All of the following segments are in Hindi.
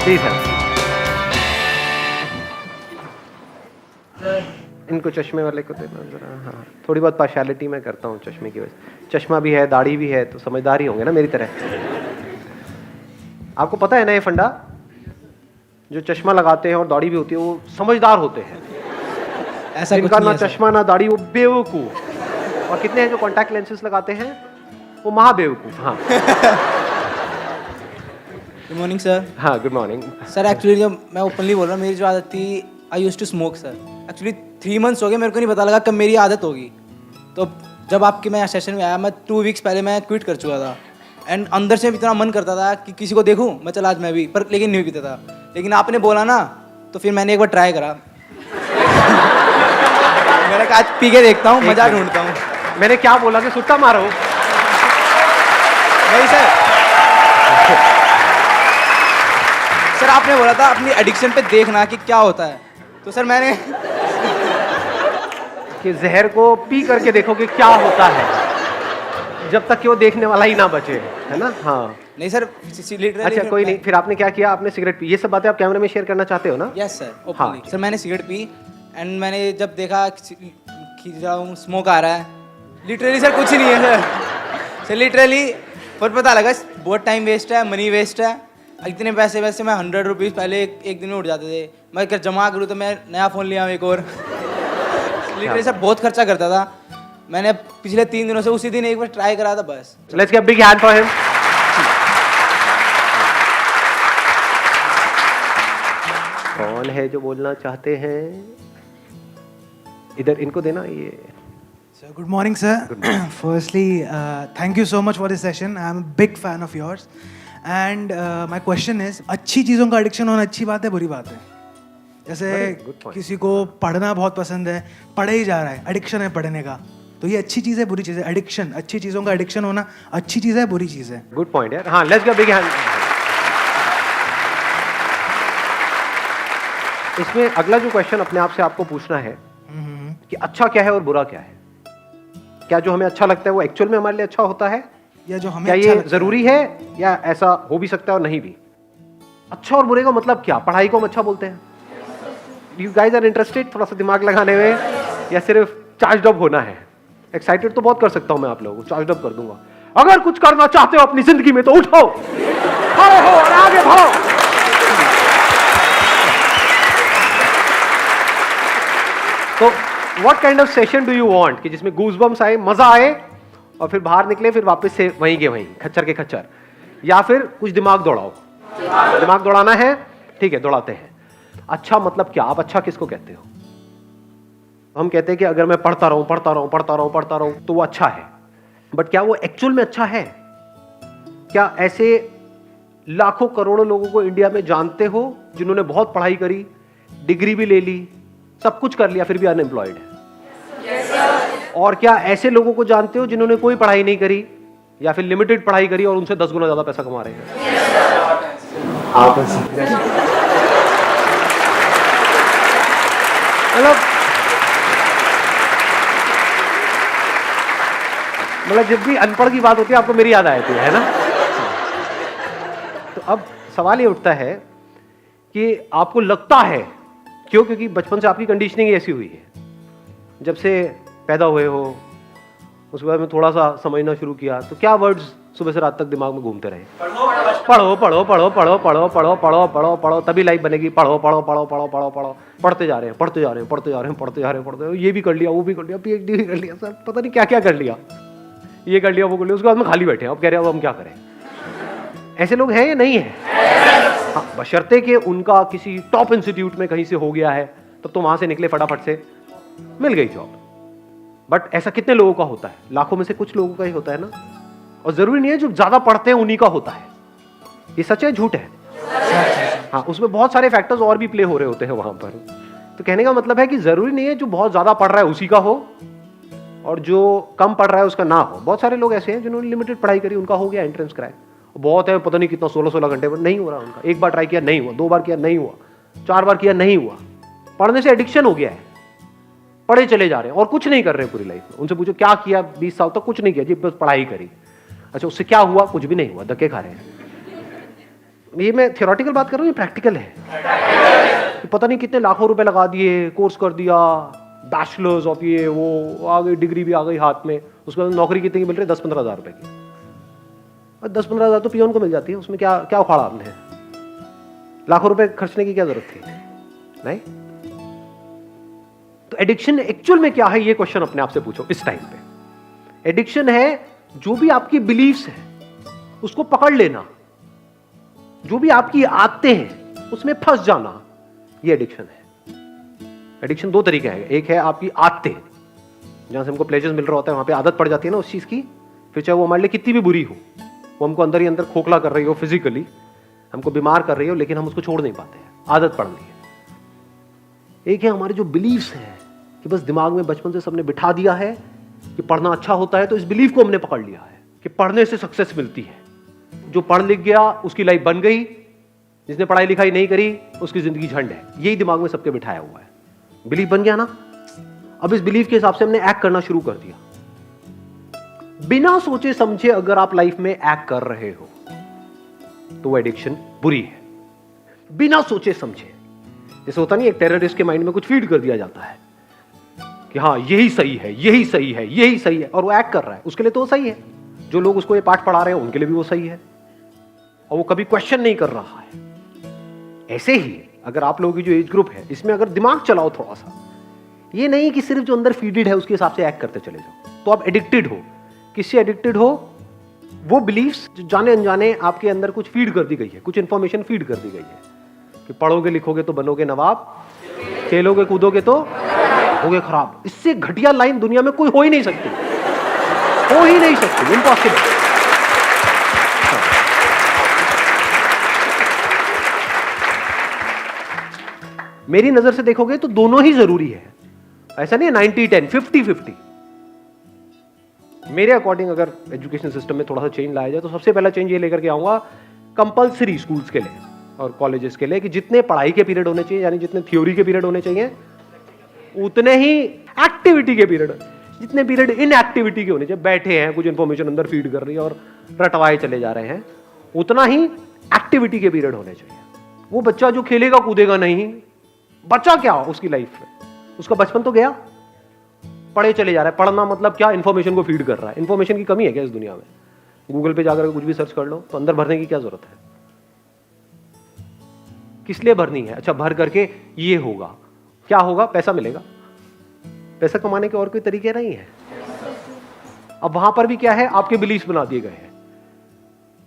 Please help. इनको चश्मे वाले को देना जरा। हाँ, थोड़ी बहुत पार्शियलिटी मैं करता हूँ चश्मे की वजह। चश्मा भी है, दाढ़ी भी है, तो समझदार ही होंगे ना मेरी तरह। आपको पता है ना ये फंडा, जो चश्मा लगाते हैं और दाढ़ी भी होती है वो समझदार होते हैं। ऐसा कुछ जिनका नहीं ना है सर। चश्मा ना दाढ़ी वो बेवकूफ। और कितने हैं जो कॉन्टैक्ट लेंसेज लगाते हैं वो महाबेवकूफ। हाँ गुड मॉर्निंग सर। हाँ, गुड मॉर्निंग। सर एक्चुअली जब मैं ओपनली बोल रहा हूँ, मेरी जो आदत थी, I use to smoke sir. Actually 3 months हो गए, मेरे को नहीं पता लगा कब मेरी आदत होगी। तो जब आपके मैं सेशन में आया, मैं 2 वीक्स पहले मैं क्विट कर चुका था। एंड अंदर से इतना मन करता था कि किसी को देखूं, मैं चला आज मैं भी, पर लेकिन नहीं पीता था। लेकिन आपने बोला ना, तो फिर मैंने एक बार ट्राई करा। मैंने कहा आज पी के देखता हूँ, मजा ढूंढता हूँ। मैंने क्या बोला कि सुट्टा मारो? नहीं सर। सर आपने बोला था अपनी एडिक्शन पे देखना कि क्या होता है, तो सर मैंने कि जहर को पी करके देखो कि क्या होता है, जब तक कि वो देखने वाला ही ना बचे, है ना? हाँ। नहीं सर लिटरली। अच्छा कोई नहीं, फिर आपने क्या किया? आपने सिगरेट पी। ये सब बातें आप कैमरे में शेयर करना चाहते हो ना? यस सर, हाँ। ओपनली। सर मैंने सिगरेट पी एंड मैंने जब देखा कि जाऊँ स्मोक आ रहा है, लिटरली सर कुछ ही नहीं है सर लिटरली पर पता लगा बहुत टाइम वेस्ट है, मनी वेस्ट है। इतने पैसे वैसे मैं 100 रुपीज़ पहले एक दिन में उठ जाते थे। मैं अगर जमा करूँ तो मैं नया फ़ोन लिया एक और। लिटरली सर बहुत खर्चा करता था। मैंने पिछले 3 दिनों से उसी दिन एक बार ट्राई करा था बस। Let's give big hand for him. कौन है जो बोलना चाहते हैं? इधर इनको देना ये। So good morning, sir. Firstly, thank you so much for this session. I'm a big fan of yours. And my question is, अच्छी चीज़ों का एडिक्शन होना अच्छी बात है, बुरी बात है? जैसे good point. किसी को पढ़ना बहुत पसंद है, पढ़े ही जा रहा है, एडिक्शन है पढ़ने का, तो ये अच्छी चीज़ है बुरी चीज़ है? एडिक्शन, अच्छी चीज़ों का एडिक्शन होना अच्छी चीज़ है बुरी चीज़ है? गुड पॉइंट यार। हाँ, लेट्स गिव बिग हैंड। इसमें अगला जो क्वेश्चन अपने आप से आपको पूछना है कि अच्छा क्या है और बुरा क्या है? क्या जो हमें अच्छा लगता है वो एक्चुअल में हमारे लिए अच्छा होता है, या जो हमें क्या अच्छा ये लगता जरूरी है, या ऐसा हो भी सकता है और नहीं भी? अच्छा और बुरे का मतलब क्या? पढ़ाई को हम अच्छा बोलते हैं? यू गाइज आर इंटरेस्टेड थोड़ा सा दिमाग लगाने में, या सिर्फ चार्ज अप होना है? एक्साइटेड तो बहुत कर सकता हूं मैं आप लोगों को, चार्ज अप कर दूंगा। अगर कुछ करना चाहते हो अपनी जिंदगी में तो उठो, खड़े हो और आगे बढ़ो। तो what kind of session do you want कि जिसमें गूज़बम्स आए, मजा आए, और फिर बाहर निकले फिर वापस से वहीं के वहीं, खच्चर के खच्चर? या फिर कुछ दिमाग दौड़ाओ? दिमाग दौड़ाना है, ठीक है, दौड़ाते हैं। अच्छा मतलब क्या? आप अच्छा किसको कहते हो? हम कहते हैं कि अगर मैं पढ़ता रहूं पढ़ता रहूं पढ़ता रहूं पढ़ता रहूं तो वो अच्छा है, बट क्या वो एक्चुअल में अच्छा है? क्या ऐसे लाखों करोड़ों लोगों को इंडिया में जानते हो जिन्होंने बहुत पढ़ाई करी, डिग्री भी ले ली, सब कुछ कर लिया, फिर भी अनएम्प्लॉयड है? और क्या ऐसे लोगों को जानते हो जिन्होंने कोई पढ़ाई नहीं करी या फिर लिमिटेड पढ़ाई करी और उनसे 10 गुना ज्यादा पैसा कमा रहे हैं? मतलब जब भी अनपढ़ की बात होती है आपको मेरी याद आती है ना? तो अब सवाल ये उठता है कि आपको लगता है क्यों? क्योंकि बचपन से आपकी कंडीशनिंग ऐसी हुई है, जब से पैदा हुए हो उसके बाद में थोड़ा सा समझना शुरू किया, तो क्या वर्ड्स सुबह से रात तक दिमाग में घूमते रहे? पढ़ो पढ़ो पढ़ो पढ़ो पढ़ो पढ़ो पढ़ो पढ़ो पढ़ो तभी लाइफ बनेगी। पढ़ो पढ़ो पढ़ो पढ़ो पढ़ो पढ़ो, पढ़ते जा रहे हैं पढ़ते जा रहे हैं पढ़ते जा रहे हैं पढ़ते जा रहे हैं पढ़ते, ये भी कर लिया वो भी कर लिया, PhD भी कर लिया, सर पता नहीं क्या क्या कर लिया, ये कर लिया वो कर लिया, उसके बाद में खाली बैठे हैं, अब कह रहे हैं अब हम क्या करें? ऐसे लोग हैं या नहीं है? हाँ, बशर्ते कि उनका किसी टॉप इंस्टीट्यूट में कहीं से हो गया है, तब तो वहां से निकले फटाफट से, मिल गई जॉब। बट ऐसा कितने लोगों का होता है? लाखों में से कुछ लोगों का ही होता है ना। और जरूरी नहीं है जो ज्यादा पढ़ते हैं उन्हीं का होता है। ये सच है झूठ है? हाँ, उसमें बहुत सारे फैक्टर्स और भी प्ले हो रहे होते हैं वहां पर। तो कहने का मतलब है कि जरूरी नहीं है जो बहुत ज्यादा पढ़ रहा है उसी का हो और जो कम पढ़ रहा है उसका ना हो। बहुत सारे लोग ऐसे हैं जिन्होंने लिमिटेड पढ़ाई करी, उनका हो गया एंट्रेंस क्रैक, बहुत है पता नहीं कितना 16-16 घंटे पर, नहीं हो रहा उनका। एक बार ट्राई किया नहीं हुआ, 2 बार किया नहीं हुआ, 4 बार किया नहीं हुआ। पढ़ने से एडिक्शन हो गया है, पढ़े चले जा रहे हैं और कुछ नहीं कर रहे हैं पूरी लाइफ में। उनसे पूछो क्या किया 20 साल तक? कुछ नहीं किया जी, बस पढ़ाई करी। अच्छा उससे क्या हुआ? कुछ भी नहीं हुआ, धक्के खा रहे हैं। ये मैं थियोरेटिकल बात कर रहा हूँ, ये प्रैक्टिकल है। कि पता नहीं कितने लाखों रुपए लगा दिए, कोर्स कर दिया, बैचलर्स ऑफ ये वो, आ गई डिग्री भी आ गई हाथ में, उसके बाद नौकरी कितनी की मिल रही है? 10-15 हज़ार रुपए की। और 10-15 हज़ार तो पियोन को मिल जाती है, उसमें क्या क्या उखाड़ा आपने? लाखों रुपए खर्चने की क्या जरूरत थी? नहीं। तो एडिक्शन एक्चुअल में क्या है, ये क्वेश्चन अपने आप से पूछो इस टाइम पे। एडिक्शन है जो भी आपकी बिलीफ्स है उसको पकड़ लेना, जो भी आपकी आदतें हैं उसमें फंस जाना, ये एडिक्शन है। एडिक्शन दो तरीके हैं, एक है आपकी आदतें, जहां से हमको प्लेजर्स मिल रहा होता है, वहां पे आदत पड़ जाती है ना उस चीज की, फिर चाहे वो हमारे लिए कितनी भी बुरी हो, वो हमको अंदर ही अंदर खोखला कर रही हो, फिजिकली हमको बीमार कर रही हो, लेकिन हम उसको छोड़ नहीं पाते हैं, आदत पड़ गई है। एक है हमारे जो बिलीव्स हैं कि बस दिमाग में बचपन से सबने बिठा दिया है कि पढ़ना अच्छा होता है, तो इस बिलीफ को हमने पकड़ लिया है कि पढ़ने से सक्सेस मिलती है। जो पढ़ लिख गया उसकी लाइफ बन गई, जिसने पढ़ाई लिखाई नहीं करी उसकी जिंदगी झंड है, यही दिमाग में सबके बिठाया हुआ है। बिलीफ बन गया ना, अब इस बिलीफ के हिसाब से हमने एक्ट करना शुरू कर दिया। बिना सोचे समझे अगर आप लाइफ में एक्ट कर रहे हो तो वो एडिक्शन बुरी है। बिना सोचे समझे, जैसे होता नहीं, एक टेररिस्ट के माइंड में कुछ फीड कर दिया जाता है कि हाँ यही सही है, यही सही है, यही सही है, और वो एक्ट कर रहा है, उसके लिए तो वो सही है। जो लोग उसको ये पाठ पढ़ा रहे हैं उनके लिए भी वो सही है, और वो कभी क्वेश्चन नहीं कर रहा है। ऐसे ही अगर आप लोगों की जो एज ग्रुप है इसमें अगर दिमाग चलाओ थोड़ा सा, ये नहीं कि सिर्फ जो अंदर फीडेड है उसके हिसाब से एक्ट करते चले जाओ, तो आप एडिक्टेड हो। किससे एडिक्टेड हो? वो बिलीफ्स जो जाने अनजाने आपके अंदर कुछ फीड कर दी गई है, कुछ इंफॉर्मेशन फीड कर दी गई है कि पढ़ोगे लिखोगे तो बनोगे नवाब, खेलोगे कूदोगे तो होगे खराब। इससे घटिया लाइन दुनिया में कोई हो ही नहीं सकती, हो ही नहीं सकती, इम्पॉसिबल। मेरी नजर से देखोगे तो दोनों ही जरूरी है, ऐसा नहीं है 90-10, 50-50। मेरे अकॉर्डिंग अगर एजुकेशन सिस्टम में थोड़ा सा चेंज लाया जाए तो सबसे पहला चेंज ये लेकर के आऊंगा कंपलसरी स्कूल्स के लिए और कॉलेजेस के लिए कि जितने पढ़ाई के पीरियड होने चाहिए, यानी जितने थ्योरी के पीरियड होने चाहिए, उतने ही एक्टिविटी के पीरियड, जितने पीरियड इन एक्टिविटी के होने चाहिए, बैठे हैं कुछ इंफॉर्मेशन अंदर फीड कर रही है और रटवाए चले जा रहे हैं, उतना ही एक्टिविटी के पीरियड होने चाहिए। वो बच्चा जो खेलेगा कूदेगा नहीं, बच्चा क्या उसकी लाइफ में, उसका बचपन तो गया, पढ़े चले जा रहा है। पढ़ना मतलब क्या? इंफॉर्मेशन को फीड कर रहा है। इंफॉर्मेशन की कमी है क्या इस दुनिया में? गूगल पे जाकर कुछ भी सर्च कर लो तो अंदर भरने की क्या जरूरत है? किस लिए भरनी है? अच्छा, भर करके ये होगा, क्या होगा? पैसा मिलेगा। पैसा कमाने के और कोई तरीके नहीं है। अब वहां पर भी क्या है? आपके बिलीफ बना दिए गए हैं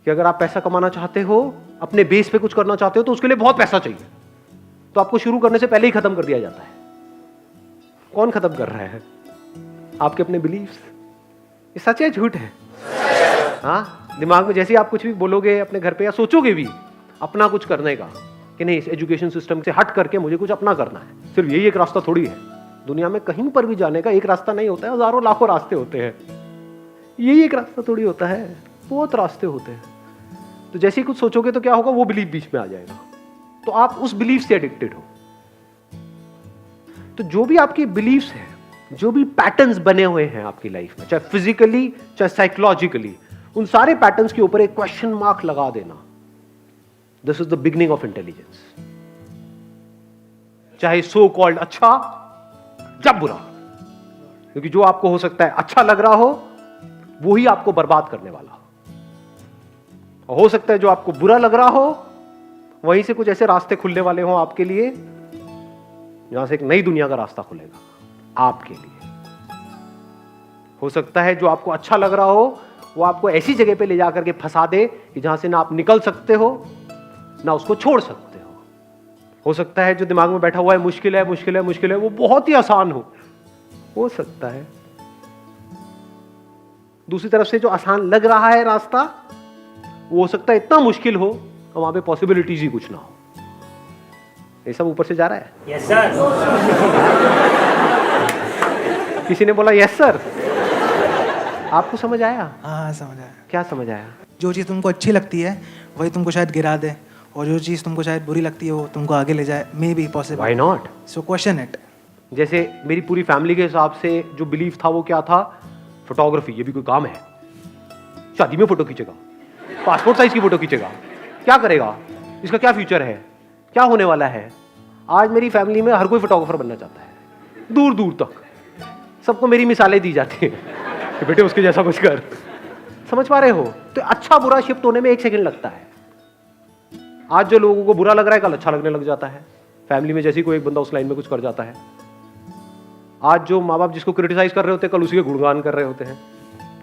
कि अगर आप पैसा कमाना चाहते हो, अपने बेस पे कुछ करना चाहते हो, तो उसके लिए बहुत पैसा चाहिए, तो आपको शुरू करने से पहले ही खत्म कर दिया जाता है। कौन खत्म कर रहा है? आपके अपने बिलीफ्स। ये सच है झूठ है? हाँ, दिमाग में जैसे ही आप कुछ भी बोलोगे अपने घर पे या सोचोगे भी अपना कुछ करने का कि नहीं, इस एजुकेशन सिस्टम से हट करके मुझे कुछ अपना करना है, सिर्फ यही एक रास्ता थोड़ी है। दुनिया में कहीं पर भी जाने का एक रास्ता नहीं होता है, हजारों लाखों रास्ते होते हैं। यही एक रास्ता थोड़ी होता है, बहुत रास्ते होते हैं। तो जैसे ही कुछ सोचोगे तो क्या होगा? वो बिलीफ बीच में आ जाएगा, तो आप उस बिलीफ से एडिक्टेड हो। तो जो भी आपकी बिलीफ्स हैं, जो भी पैटर्न्स बने हुए हैं आपकी लाइफ में, चाहे फिजिकली चाहे साइकोलॉजिकली, उन सारे पैटर्न्स के ऊपर एक क्वेश्चन मार्क लगा देना। This is the beginning of intelligence. चाहे सो कॉल्ड अच्छा या बुरा, क्योंकि जो आपको हो सकता है अच्छा लग रहा हो वो ही आपको बर्बाद करने वाला हो, और हो सकता है जो आपको बुरा लग रहा हो वहीं से कुछ ऐसे रास्ते खुलने वाले हों आपके लिए, जहां से एक नई दुनिया का रास्ता खुलेगा आपके लिए। हो सकता है जो आपको अच्छा लग रहा हो वो आपको ऐसी जगह पे ले जाकर के फंसा दे कि जहां से ना आप निकल सकते हो ना उसको छोड़ सकते हो सकता है जो दिमाग में बैठा हुआ है मुश्किल है मुश्किल है मुश्किल है, वो बहुत ही आसान हो सकता है। दूसरी तरफ से जो आसान लग रहा है रास्ता, वो हो सकता है इतना मुश्किल हो और वहां पे पॉसिबिलिटीज ही कुछ ना हो। ये सब ऊपर से जा रहा है। Yes sir. किसी ने बोला यस सर। आपको समझ आया? हाँ समझ आया। क्या समझ आया? जो चीज़ तुमको अच्छी लगती है वही तुमको शायद गिरा दे, और जो चीज़ तुमको शायद बुरी लगती है वो तुमको आगे ले जाए। May be possible. Why not? So question it. जैसे मेरी पूरी फैमिली के हिसाब से जो बिलीफ था वो क्या था? फोटोग्राफी, ये भी कोई काम है? शादी में फोटो खींचेगा, पासपोर्ट साइज की फोटो खींचेगा, क्या करेगा? इसका क्या फ्यूचर है, क्या होने वाला है। आज मेरी फैमिली में हर कोई फोटोग्राफर बनना चाहता है, दूर दूर तक सबको मेरी मिसालें दी जाती हैं कि बेटे उसके जैसा कुछ कर। समझ पा रहे हो? तो अच्छा बुरा शिफ्ट होने में 1 सेकंड लगता है। आज जो लोगों को बुरा लग रहा है कल अच्छा लगने लग जाता है। फैमिली में जैसे कोई एक बंदा उस लाइन में कुछ कर जाता है, आज जो माँ बाप जिसको क्रिटिसाइज कर रहे होते हैं कल उसी के गुणगान कर रहे होते हैं,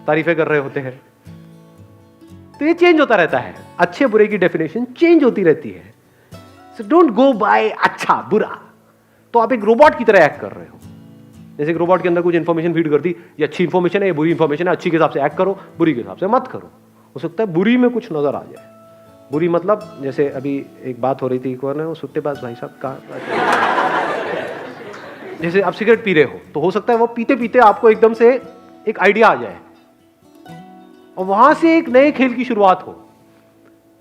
तारीफें कर रहे होते हैं। तो ये चेंज होता रहता है, अच्छे बुरे की डेफिनेशन चेंज होती रहती है। सो डोंट गो बाय अच्छा बुरा। तो आप एक रोबोट की तरह एक्ट कर रहे हो। जैसे एक रोबोट के अंदर कुछ इंफॉर्मेशन फीड कर दी, ये अच्छी इंफॉर्मेशन है, ये बुरी इंफॉर्मेशन है, अच्छी के हिसाब से एक्ट करो, बुरी के हिसाब से मत करो। हो सकता है बुरी में कुछ नजर आ जाए। बुरी मतलब जैसे अभी एक बात हो रही थी, कौन है वो सुट्टेबाज भाई साहब का, जैसे आप सिगरेट पी रहे हो तो हो सकता है वो पीते पीते आपको एकदम से एक आइडिया आ जाए और वहां से एक नए खेल की शुरुआत हो।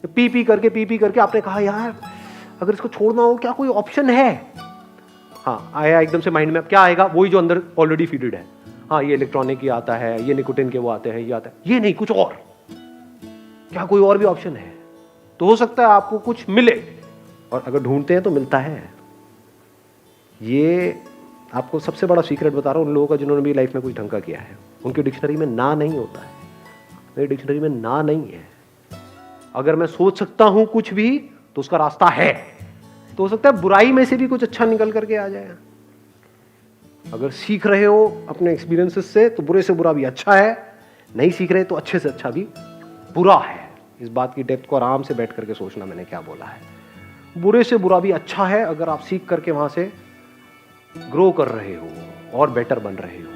पी पी करके आपने कहा यार अगर इसको छोड़ना हो क्या कोई ऑप्शन है। हाँ आया एकदम से माइंड में, अब क्या आएगा, वही जो अंदर ऑलरेडी फीडेड है। हाँ ये इलेक्ट्रॉनिक ही आता है, ये निकोटिन के वो आते हैं, ये आता है, ये नहीं कुछ और, क्या कोई और भी ऑप्शन है। तो हो सकता है आपको कुछ मिले, और अगर ढूंढते हैं तो मिलता है। ये आपको सबसे बड़ा सीक्रेट बता रहा हूँ उन लोगों का जिन्होंने भी लाइफ में कुछ ढंग का किया है। उनकी डिक्शनरी में ना नहीं होता है, मेरी डिक्शनरी में ना नहीं है। अगर मैं सोच सकता हूं कुछ भी तो उसका रास्ता है। तो हो सकता है बुराई में से भी कुछ अच्छा निकल करके आ जाए। अगर सीख रहे हो अपने एक्सपीरियंसेस से तो बुरे से बुरा भी अच्छा है, नहीं सीख रहे तो अच्छे से अच्छा भी बुरा है। इस बात की डेप्थ को आराम से बैठ करके सोचना मैंने क्या बोला है। बुरे से बुरा भी अच्छा है अगर आप सीख करके वहां से ग्रो कर रहे हो और बेटर बन रहे हो।